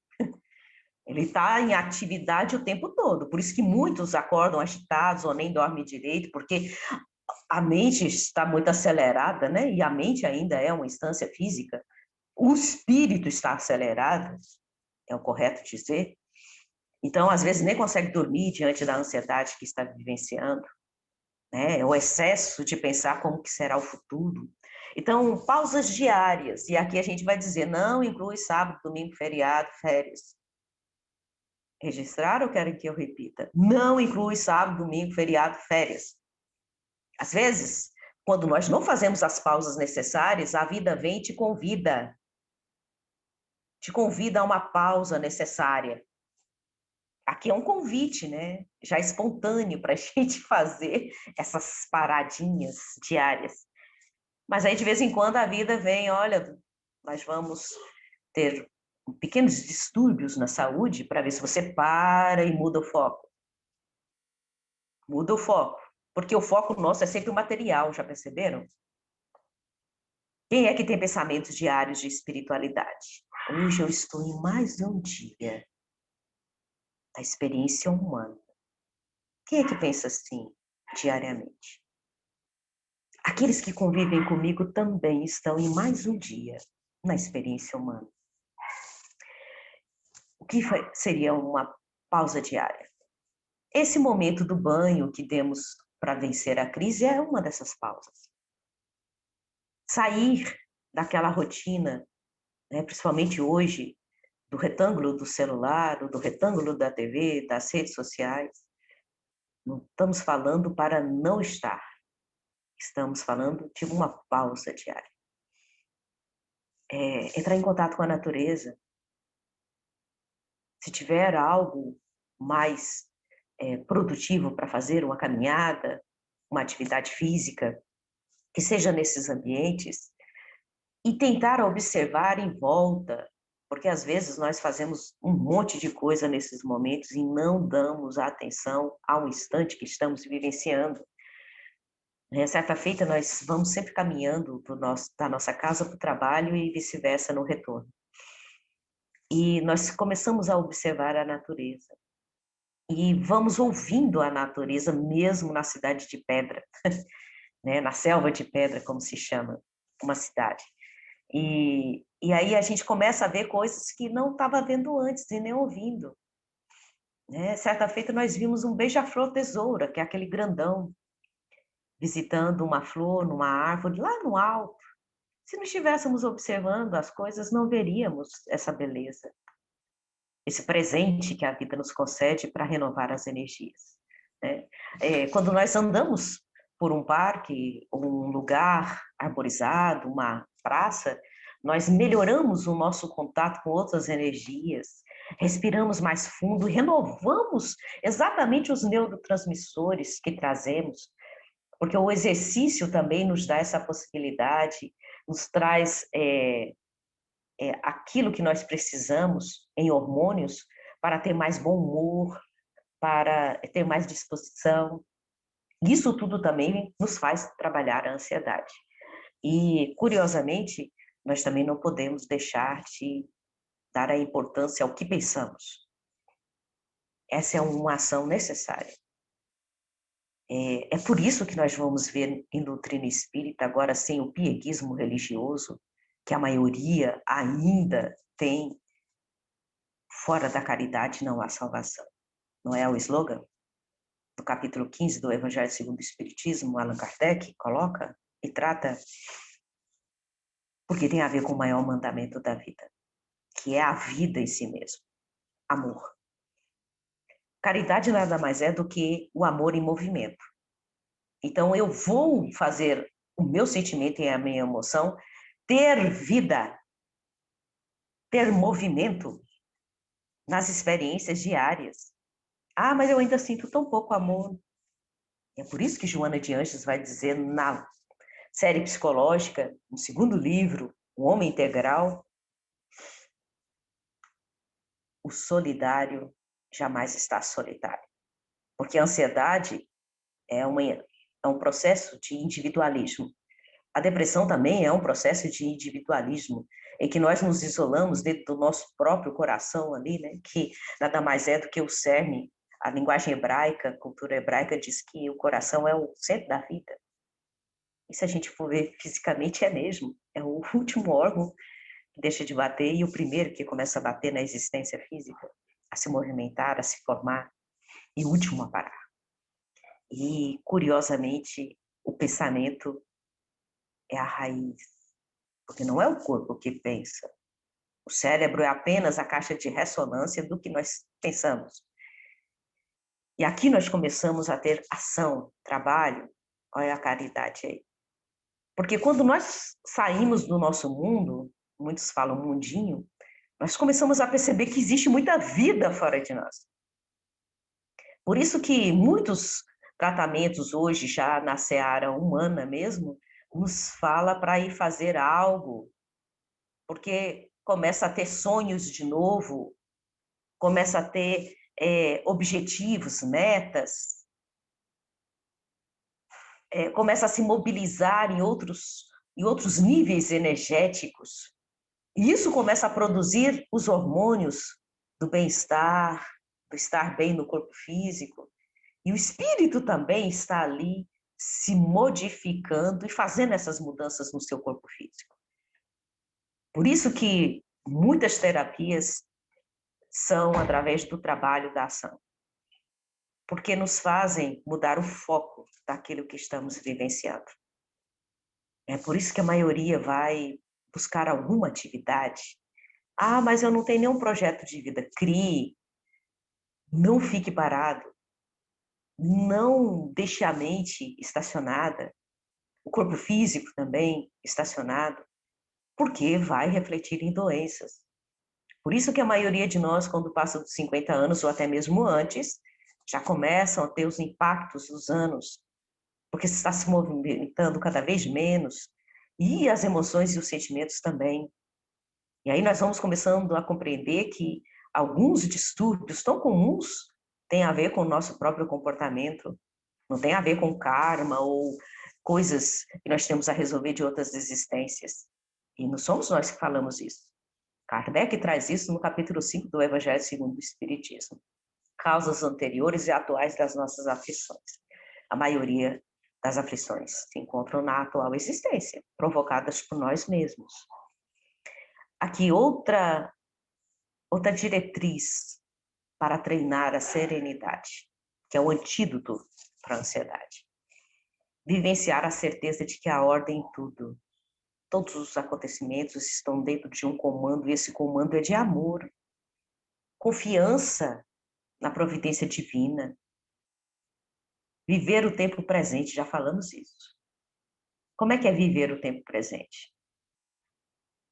Ele está em atividade o tempo todo, por isso que muitos acordam agitados ou nem dormem direito, porque a mente está muito acelerada, né? E a mente ainda é uma instância física. O espírito está acelerado, é o correto dizer. Então, às vezes, nem consegue dormir diante da ansiedade que está vivenciando, né? O excesso de pensar como que será o futuro. Então, pausas diárias, e aqui a gente vai dizer, não inclui sábado, domingo, feriado, férias. Registrar ou querem que eu repita? Não inclui sábado, domingo, feriado, férias. Às vezes, quando nós não fazemos as pausas necessárias, a vida vem e te convida. Te convida a uma pausa necessária. Aqui é um convite, né? Já espontâneo para a gente fazer essas paradinhas diárias. Mas aí, de vez em quando, a vida vem, olha, nós vamos ter pequenos distúrbios na saúde para ver se você para e muda o foco. Muda o foco, porque o foco nosso é sempre o material, já perceberam? Quem é que tem pensamentos diários de espiritualidade? Hoje eu estou em mais um dia da experiência humana. Quem é que pensa assim diariamente? Aqueles que convivem comigo também estão em mais um dia na experiência humana. O que seria uma pausa diária? Esse momento do banho que demos para vencer a crise é uma dessas pausas. Sair daquela rotina, né, principalmente hoje, do retângulo do celular, ou do retângulo da TV, das redes sociais. Não estamos falando para não estar. Estamos falando de uma pausa diária. Entrar em contato com a natureza. Se tiver algo mais produtivo para fazer, uma caminhada, uma atividade física, que seja nesses ambientes, e tentar observar em volta, porque às vezes nós fazemos um monte de coisa nesses momentos e não damos atenção ao instante que estamos vivenciando. Certa feita, nós vamos sempre caminhando da nossa casa para o trabalho e vice-versa no retorno. E nós começamos a observar a natureza. E vamos ouvindo a natureza mesmo na cidade de Pedra, né? Na selva de Pedra, como se chama uma cidade. E E aí a gente começa a ver coisas que não estava vendo antes e nem ouvindo. Né? Certa feita nós vimos um beija-flor tesoura, que é aquele grandão, visitando uma flor numa árvore lá no alto. Se não estivéssemos observando as coisas, não veríamos essa beleza, esse presente que a vida nos concede para renovar as energias. Né? Quando nós andamos por um parque, ou um lugar arborizado, uma praça, nós melhoramos o nosso contato com outras energias, respiramos mais fundo, renovamos exatamente os neurotransmissores que trazemos, porque o exercício também nos dá essa possibilidade, nos traz aquilo que nós precisamos em hormônios para ter mais bom humor, para ter mais disposição. Isso tudo também nos faz trabalhar a ansiedade. E, curiosamente, nós também não podemos deixar de dar a importância ao que pensamos. Essa é uma ação necessária. É por isso que nós vamos ver em doutrina espírita, agora sem o pieguismo religioso, que a maioria ainda tem, fora da caridade não há salvação. Não é o slogan? No capítulo 15 do Evangelho segundo o Espiritismo, Allan Kardec coloca e trata, porque tem a ver com o maior mandamento da vida, que é a vida em si mesmo, amor. Caridade nada mais é do que o amor em movimento. Então, eu vou fazer o meu sentimento e a minha emoção ter vida, ter movimento nas experiências diárias. Ah, mas eu ainda sinto tão pouco amor. É por isso que Joana de Anjos vai dizer na série psicológica, no segundo livro, O Homem Integral, o solidário jamais está solitário. Porque a ansiedade é um processo de individualismo. A depressão também é um processo de individualismo, em que nós nos isolamos dentro do nosso próprio coração ali, né? Que nada mais é do que o cerne. A linguagem hebraica, a cultura hebraica diz que o coração é o centro da vida. E se a gente for ver fisicamente, é mesmo. É o último órgão que deixa de bater e o primeiro que começa a bater na existência física, a se movimentar, a se formar, e o último a parar. E, curiosamente, o pensamento é a raiz, porque não é o corpo que pensa. O cérebro é apenas a caixa de ressonância do que nós pensamos. E aqui nós começamos a ter ação, trabalho, olha a caridade aí. Porque quando nós saímos do nosso mundo, muitos falam mundinho, nós começamos a perceber que existe muita vida fora de nós. Por isso que muitos tratamentos hoje, já na seara humana mesmo, nos fala para ir fazer algo, porque começa a ter sonhos de novo, começa a ter objetivos, metas, começa a se mobilizar em outros níveis energéticos. E isso começa a produzir os hormônios do bem-estar, do estar bem no corpo físico. E o espírito também está ali se modificando e fazendo essas mudanças no seu corpo físico. Por isso que muitas terapias são através do trabalho da ação, porque nos fazem mudar o foco daquilo que estamos vivenciando. É por isso que a maioria vai buscar alguma atividade. Ah, mas eu não tenho nenhum projeto de vida. Crie, não fique parado, não deixe a mente estacionada, o corpo físico também estacionado, porque vai refletir em doenças. Por isso que a maioria de nós, quando passa dos 50 anos, ou até mesmo antes, já começam a ter os impactos dos anos, porque se está se movimentando cada vez menos, e as emoções e os sentimentos também. E aí nós vamos começando a compreender que alguns distúrbios tão comuns têm a ver com o nosso próprio comportamento, não tem a ver com karma ou coisas que nós temos a resolver de outras existências. E não somos nós que falamos isso. Kardec traz isso no capítulo 5 do Evangelho segundo o Espiritismo. Causas anteriores e atuais das nossas aflições. A maioria das aflições se encontram na atual existência, provocadas por nós mesmos. Aqui outra diretriz para treinar a serenidade, que é o antídoto para a ansiedade. Vivenciar a certeza de que há ordem em tudo. Todos os acontecimentos estão dentro de um comando, e esse comando é de amor. Confiança na providência divina. Viver o tempo presente, já falamos isso. Como é que é viver o tempo presente?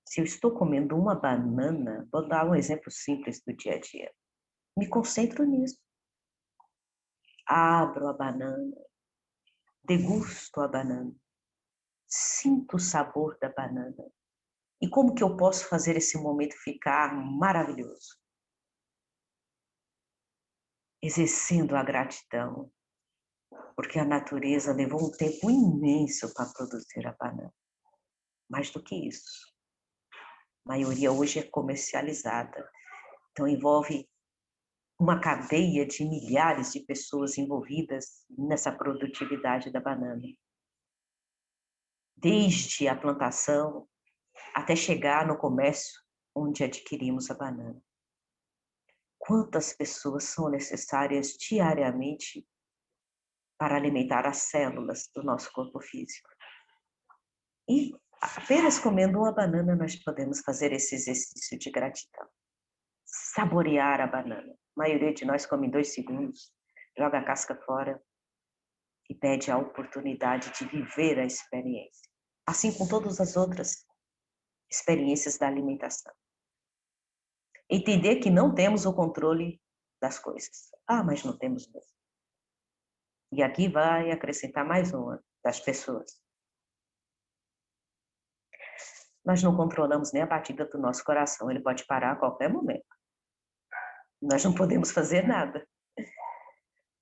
Se eu estou comendo uma banana, vou dar um exemplo simples do dia a dia. Me concentro nisso. Abro a banana, degusto a banana, sinto o sabor da banana. E como que eu posso fazer esse momento ficar maravilhoso? Exercendo a gratidão, porque a natureza levou um tempo imenso para produzir a banana. Mais do que isso, a maioria hoje é comercializada, então envolve uma cadeia de milhares de pessoas envolvidas nessa produtividade da banana. Desde a plantação até chegar no comércio onde adquirimos a banana. Quantas pessoas são necessárias diariamente para alimentar as células do nosso corpo físico? E apenas comendo uma banana nós podemos fazer esse exercício de gratidão. Saborear a banana. A maioria de nós come em 2 segundos, joga a casca fora e pede a oportunidade de viver a experiência. Assim com todas as outras experiências da alimentação. Entender que não temos o controle das coisas. Ah, mas não temos mesmo. E aqui vai acrescentar mais uma das pessoas. Nós não controlamos nem a batida do nosso coração, ele pode parar a qualquer momento. Nós não podemos fazer nada,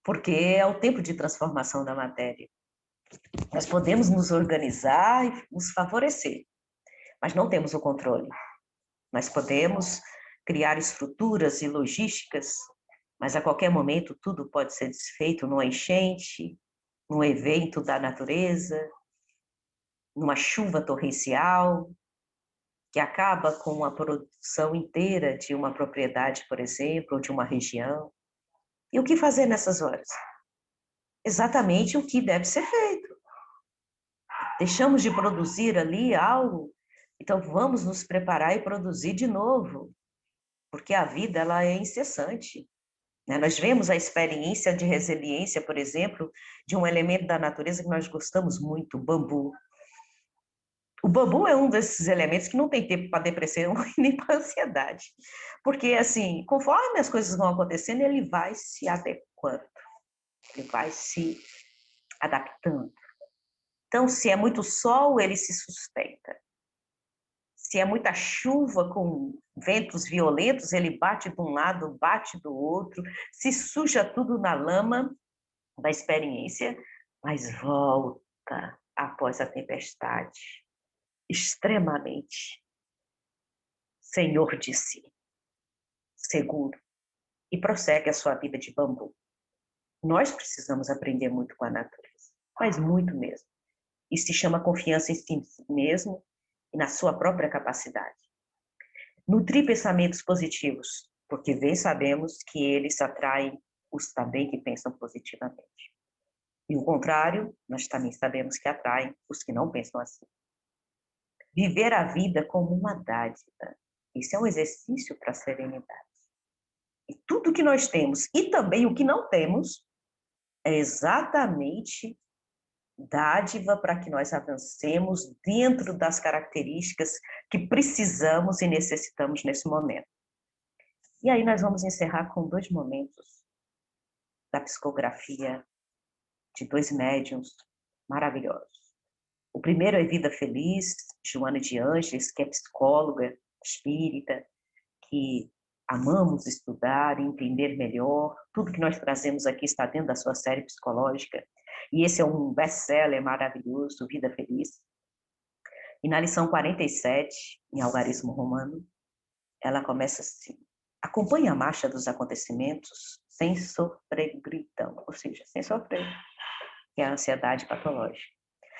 porque é o tempo de transformação da matéria. Nós podemos nos organizar e nos favorecer, mas não temos o controle. Nós podemos criar estruturas e logísticas, mas a qualquer momento tudo pode ser desfeito numa enchente, num evento da natureza, numa chuva torrencial, que acaba com a produção inteira de uma propriedade, por exemplo, ou de uma região. E o que fazer nessas horas? Exatamente o que deve ser feito. Deixamos de produzir ali algo, então vamos nos preparar e produzir de novo, porque a vida ela é incessante. Né? Nós vemos a experiência de resiliência, por exemplo, de um elemento da natureza que nós gostamos muito, o bambu. O bambu é um desses elementos que não tem tempo para depressão e nem para ansiedade. Porque, assim, conforme as coisas vão acontecendo, ele vai se adequando, ele vai se adaptando. Então, se é muito sol, ele se sustenta. Se é muita chuva com ventos violentos, ele bate de um lado, bate do outro, se suja tudo na lama da experiência, mas volta após a tempestade, extremamente senhor de si, seguro, e prossegue a sua vida de bambu. Nós precisamos aprender muito com a natureza, mas muito mesmo. Isso se chama confiança em si mesmo e na sua própria capacidade. Nutrir pensamentos positivos, porque bem sabemos que eles atraem os também que pensam positivamente. E o contrário, nós também sabemos que atraem os que não pensam assim. Viver a vida como uma dádiva. Isso é um exercício para a serenidade. E tudo que nós temos e também o que não temos é exatamente dádiva para que nós avancemos dentro das características que precisamos e necessitamos nesse momento. E aí nós vamos encerrar com 2 momentos da psicografia de 2 médiuns maravilhosos. O primeiro é Vida Feliz, Joana de Ângeles, que é psicóloga espírita, que amamos estudar e entender melhor. Tudo que nós trazemos aqui está dentro da sua série psicológica. E esse é um best-seller maravilhoso, Vida Feliz. E na lição 47, em Algarismo Romano, ela começa assim: acompanhe a marcha dos acontecimentos sem sofrer gritão, ou seja, sem sofrer, que é a ansiedade patológica.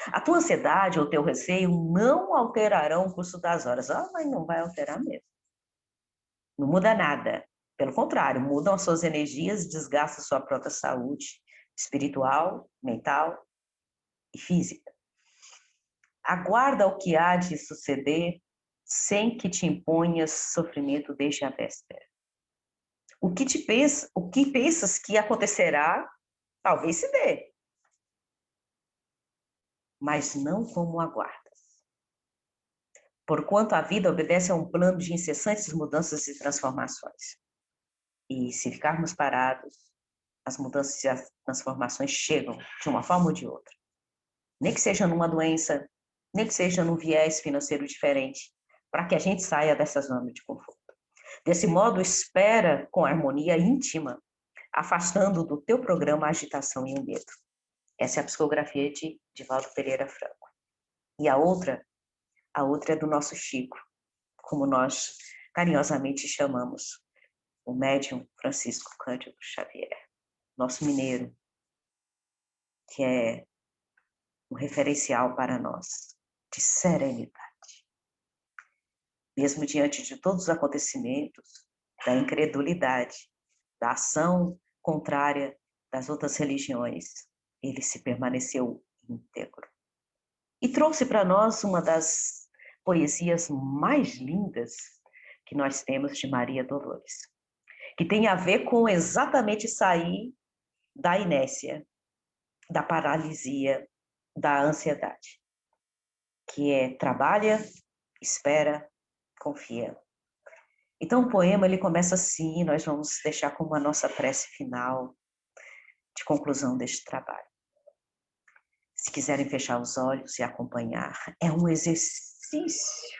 A tua ansiedade ou teu receio não alterarão o curso das horas. Mas não vai alterar mesmo. Não muda nada. Pelo contrário, mudam as suas energias, desgastam sua própria saúde espiritual, mental e física. Aguarda o que há de suceder sem que te imponhas sofrimento desde a véspera. O que pensas que acontecerá, talvez se dê, mas não como aguardas. Porquanto a vida obedece a um plano de incessantes mudanças e transformações. E se ficarmos parados, as mudanças e as transformações chegam de uma forma ou de outra. Nem que seja numa doença, nem que seja num viés financeiro diferente, para que a gente saia dessa zona de conforto. Desse modo, espera com harmonia íntima, afastando do teu programa a agitação e o medo. Essa é a psicografia de Divaldo Pereira Franco. E a outra é do nosso Chico, como nós carinhosamente chamamos, o médium Francisco Cândido Xavier, nosso mineiro, que é um referencial para nós de serenidade. Mesmo diante de todos os acontecimentos, da incredulidade, da ação contrária das outras religiões, ele se permaneceu íntegro. E trouxe para nós uma das poesias mais lindas que nós temos de Maria Dolores, que tem a ver com exatamente sair da inércia, da paralisia, da ansiedade, que é trabalha, espera, confia. Então o poema ele começa assim, nós vamos deixar como a nossa prece final de conclusão deste trabalho. Se quiserem fechar os olhos e acompanhar, é um exercício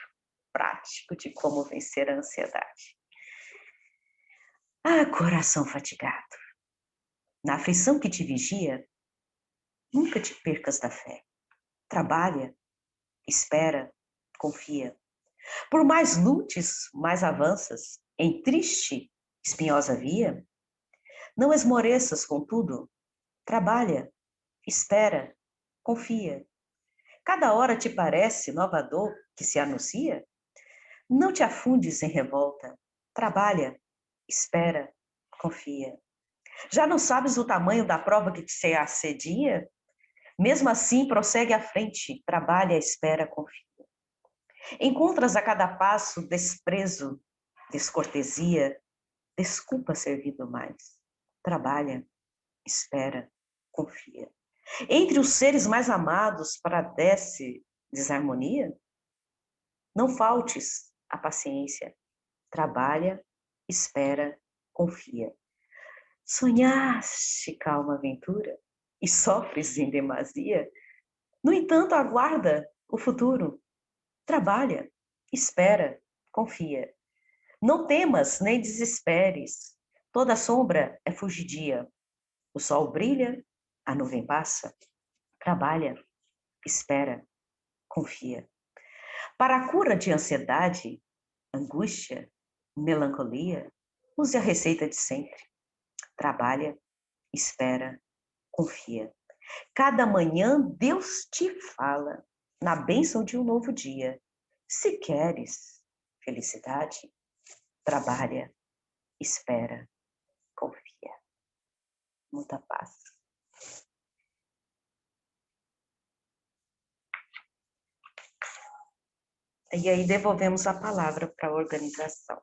prático de como vencer a ansiedade. Ah, coração fatigado, na aflição que te vigia, nunca te percas da fé. Trabalha, espera, confia. Por mais lutes, mais avanças, em triste, espinhosa via, não esmoreças, contudo, trabalha, espera, confia. Cada hora te parece nova dor que se anuncia? Não te afundes em revolta, trabalha, espera, confia. Já não sabes o tamanho da prova que te assedia? Mesmo assim, prossegue à frente, trabalha, espera, confia. Encontras a cada passo desprezo, descortesia, desculpa servido mais. Trabalha, espera, confia. Entre os seres mais amados padece desarmonia? Não faltes a paciência. Trabalha, espera, confia. Sonhaste calma aventura e sofres em demasia? No entanto, aguarda o futuro. Trabalha, espera, confia. Não temas nem desesperes. Toda sombra é fugidia. O sol brilha, a nuvem passa. Trabalha, espera, confia. Para a cura de ansiedade, angústia, melancolia, use a receita de sempre. Trabalha, espera, confia. Cada manhã Deus te fala na bênção de um novo dia. Se queres felicidade, trabalha, espera, confia. Muita paz. E aí devolvemos a palavra para a organização.